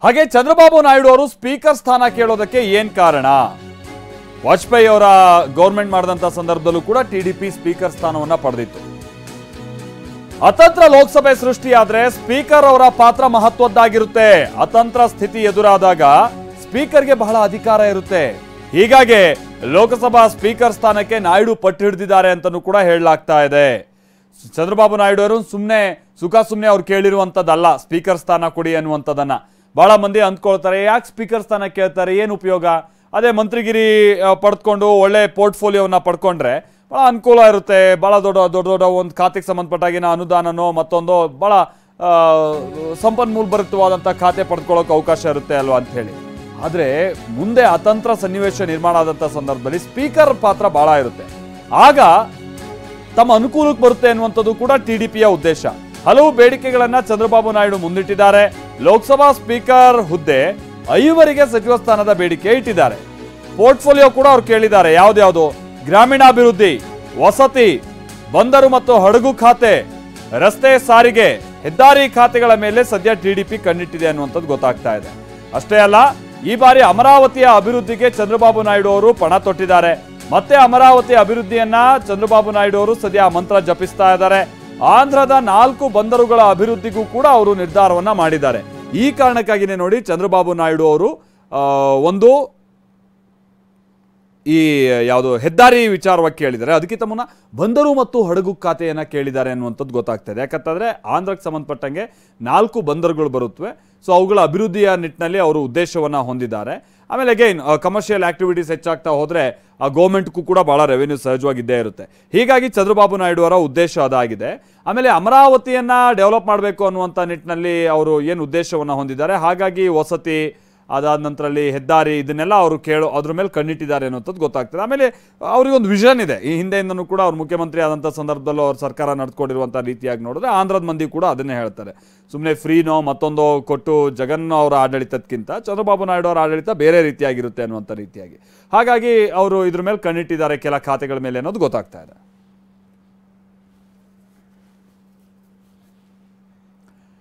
ಹಾಗೆ ಚಂದ್ರಬಾಬು ನಾಯ್ಡು ಅವರು ಸ್ಪೀಕರ್ ಸ್ಥಾನ ಕೇಳೋದಕ್ಕೆ ಏನ್ ಕಾರಣ? ವಾಜಪೇಯಿ ಅವರ ಗೌರ್ಮೆಂಟ್ ಮಾಡಿದಂತ ಸಂದರ್ಭದಲ್ಲೂ ಕೂಡ ಟಿಡಿಪಿ ಸ್ಪೀಕರ್ ಸ್ಥಾನವನ್ನ ಪಡೆದಿತ್ತು. ಅತಂತ್ರ ಲೋಕಸಭೆ ಸೃಷ್ಟಿಯಾದ್ರೆ ಸ್ಪೀಕರ್ ಅವರ ಪಾತ್ರ ಮಹತ್ವದ್ದಾಗಿರುತ್ತೆ. ಅತಂತ್ರ ಸ್ಥಿತಿ ಎದುರಾದಾಗ ಸ್ಪೀಕರ್ಗೆ ಬಹಳ ಅಧಿಕಾರ ಇರುತ್ತೆ. ಹೀಗಾಗಿ ಲೋಕಸಭಾ ಸ್ಪೀಕರ್ ಸ್ಥಾನಕ್ಕೆ ನಾಯ್ಡು ಪಟ್ಟು ಹಿಡಿದಿದ್ದಾರೆ ಅಂತಲೂ ಕೂಡ ಹೇಳಲಾಗ್ತಾ ಇದೆ. ಚಂದ್ರಬಾಬು ನಾಯ್ಡು ಅವರು ಸುಮ್ಮನೆ ಅವ್ರು ಕೇಳಿರುವಂತದ್ದಲ್ಲ ಸ್ಪೀಕರ್ ಸ್ಥಾನ ಕೊಡಿ ಅನ್ನುವಂಥದ್ದನ್ನ. ಬಹಳ ಮಂದಿ ಅಂದ್ಕೊಳ್ತಾರೆ, ಯಾಕೆ ಸ್ಪೀಕರ್ ಸ್ಥಾನ ಕೇಳ್ತಾರೆ, ಏನು ಉಪಯೋಗ? ಅದೇ ಮಂತ್ರಿಗಿರಿ ಪಡ್ಕೊಂಡು ಒಳ್ಳೆ ಪೋರ್ಟ್ಫೋಲಿಯೋವನ್ನ ಪಡ್ಕೊಂಡ್ರೆ ಬಹಳ ಅನುಕೂಲ ಇರುತ್ತೆ. ಬಹಳ ದೊಡ್ಡ ಒಂದು ಖಾತೆಗೆ ಸಂಬಂಧಪಟ್ಟಾಗಿನ ಅನುದಾನನೋ ಮತ್ತೊಂದು ಬಹಳ ಸಂಪನ್ಮೂಲ ಭರಿತವಾದಂಥ ಖಾತೆ ಪಡ್ಕೊಳ್ಳೋಕೆ ಅವಕಾಶ ಇರುತ್ತೆ ಅಲ್ವಾ ಅಂತ ಹೇಳಿ. ಆದರೆ ಮುಂದೆ ಅತಂತ್ರ ಸನ್ನಿವೇಶ ನಿರ್ಮಾಣ ಆದಂಥ ಸಂದರ್ಭದಲ್ಲಿ ಸ್ಪೀಕರ್ ಪಾತ್ರ ಬಹಳ ಇರುತ್ತೆ. ಆಗ ತಮ್ಮ ಅನುಕೂಲಕ್ಕೆ ಬರುತ್ತೆ ಅನ್ನುವಂಥದ್ದು ಕೂಡ ಟಿಡಿಪಿಯ ಉದ್ದೇಶ. ಹಲವು ಬೇಡಿಕೆಗಳನ್ನ ಚಂದ್ರಬಾಬು ನಾಯ್ಡು ಮುಂದಿಟ್ಟಿದ್ದಾರೆ. ಲೋಕಸಭಾ ಸ್ಪೀಕರ್ ಹುದ್ದೆ 5 ಸಚಿವ ಸ್ಥಾನದ ಬೇಡಿಕೆ ಇಟ್ಟಿದ್ದಾರೆ. ಪೋರ್ಟ್ಫೋಲಿಯೋ ಕೂಡ ಅವ್ರು ಕೇಳಿದ್ದಾರೆ. ಯಾವ್ದ್ಯಾವುದು? ಗ್ರಾಮೀಣಾಭಿವೃದ್ಧಿ, ವಸತಿ, ಬಂದರು ಮತ್ತು ಹಡಗು ಖಾತೆ, ರಸ್ತೆ ಸಾರಿಗೆ, ಹೆದ್ದಾರಿ ಖಾತೆಗಳ ಮೇಲೆ ಸದ್ಯ ಟಿಡಿಪಿ ಕಣ್ಣಿಟ್ಟಿದೆ ಅನ್ನುವಂಥದ್ದು ಗೊತ್ತಾಗ್ತಾ ಇದೆ. ಅಷ್ಟೇ ಅಲ್ಲ, ಈ ಬಾರಿ ಅಮರಾವತಿಯ ಅಭಿವೃದ್ಧಿಗೆ ಚಂದ್ರಬಾಬು ನಾಯ್ಡು ಅವರು ಪಣ ತೊಟ್ಟಿದ್ದಾರೆ. ಮತ್ತೆ ಅಮರಾವತಿ ಅಭಿವೃದ್ಧಿಯನ್ನ ಚಂದ್ರಬಾಬು ನಾಯ್ಡು ಅವರು ಸದ್ಯ ಮಂತ್ರ ಜಪಿಸ್ತಾ ಇದ್ದಾರೆ. ಆಂಧ್ರದ 4 ಬಂದರುಗಳ ಅಭಿವೃದ್ಧಿಗೂ ಕೂಡ ಅವರು ನಿರ್ಧಾರವನ್ನ ಮಾಡಿದ್ದಾರೆ. ಈ ಕಾರಣಕ್ಕಾಗಿನೇ ನೋಡಿ ಚಂದ್ರಬಾಬು ನಾಯ್ಡು ಅವರು ಒಂದು ಈ ಯಾವುದು ಹೆದ್ದಾರಿ ವಿಚಾರವಾಗಿ ಕೇಳಿದ್ದಾರೆ. ಅದಕ್ಕಿಂತ ಮುನ್ನ ಬಂದರು ಮತ್ತು ಹಡಗು ಖಾತೆಯನ್ನು ಕೇಳಿದ್ದಾರೆ ಅನ್ನುವಂಥದ್ದು ಗೊತ್ತಾಗ್ತದೆ. ಯಾಕಂತಂದರೆ ಆಂಧ್ರಕ್ಕೆ ಸಂಬಂಧಪಟ್ಟಂಗೆ 4 ಬಂದರುಗಳು ಬರುತ್ತವೆ. ಸೊ ಅವುಗಳ ಅಭಿವೃದ್ಧಿಯ ನಿಟ್ಟಿನಲ್ಲಿ ಅವರು ಉದ್ದೇಶವನ್ನು ಹೊಂದಿದ್ದಾರೆ. ಆಮೇಲೆ ಅಗೈನ್ ಕಮರ್ಷಿಯಲ್ ಆಕ್ಟಿವಿಟೀಸ್ ಹೆಚ್ಚಾಗ್ತಾ ಹೋದರೆ ಆ ಗೌರ್ಮೆಂಟ್ಗೂ ಕೂಡ ಭಾಳ ರೆವೆನ್ಯೂ ಸಹಜವಾಗಿದ್ದೇ ಇರುತ್ತೆ. ಹೀಗಾಗಿ ಚಂದ್ರಬಾಬು ನಾಯ್ಡು ಅವರ ಉದ್ದೇಶ ಅದಾಗಿದೆ. ಆಮೇಲೆ ಅಮರಾವತಿಯನ್ನು ಡೆವಲಪ್ ಮಾಡಬೇಕು ಅನ್ನುವಂಥ ನಿಟ್ಟಿನಲ್ಲಿ ಅವರು ಏನು ಉದ್ದೇಶವನ್ನು ಹೊಂದಿದ್ದಾರೆ. ಹಾಗಾಗಿ ವಸತಿ, ಅದಾದ ನಂತರದಲ್ಲಿ ಹೆದ್ದಾರಿ, ಇದನ್ನೆಲ್ಲ ಅವರು ಅದ್ರ ಮೇಲೆ ಕಣ್ಣಿಟ್ಟಿದ್ದಾರೆ ಅನ್ನೋಂಥದ್ದು ಗೊತ್ತಾಗ್ತದೆ. ಆಮೇಲೆ ಅವರಿಗೊಂದು ವಿಷನ್ ಇದೆ. ಈ ಹಿಂದೆಯಿಂದನೂ ಕೂಡ ಅವ್ರು ಮುಖ್ಯಮಂತ್ರಿ ಆದಂಥ ಸಂದರ್ಭದಲ್ಲೂ ಅವ್ರ ಸರ್ಕಾರ ನಡೆದುಕೊಂಡಿರುವಂಥ ರೀತಿಯಾಗಿ ನೋಡಿದ್ರೆ ಆಂಧ್ರದ ಮಂದಿ ಕೂಡ ಅದನ್ನೇ ಹೇಳ್ತಾರೆ. ಸುಮ್ಮನೆ ಫ್ರೀನೋ ಮತ್ತೊಂದು ಕೊಟ್ಟು ಜಗನ್ ಅವರ ಆಡಳಿತಕ್ಕಿಂತ ಚಂದ್ರಬಾಬು ನಾಯ್ಡು ಅವರ ಆಡಳಿತ ಬೇರೆ ರೀತಿಯಾಗಿರುತ್ತೆ ಅನ್ನುವಂಥ ರೀತಿಯಾಗಿ. ಹಾಗಾಗಿ ಅವರು ಇದ್ರ ಮೇಲೆ ಕಣ್ಣಿಟ್ಟಿದ್ದಾರೆ ಕೆಲ ಖಾತೆಗಳ ಮೇಲೆ ಅನ್ನೋದು ಗೊತ್ತಾಗ್ತಾ ಇದೆ.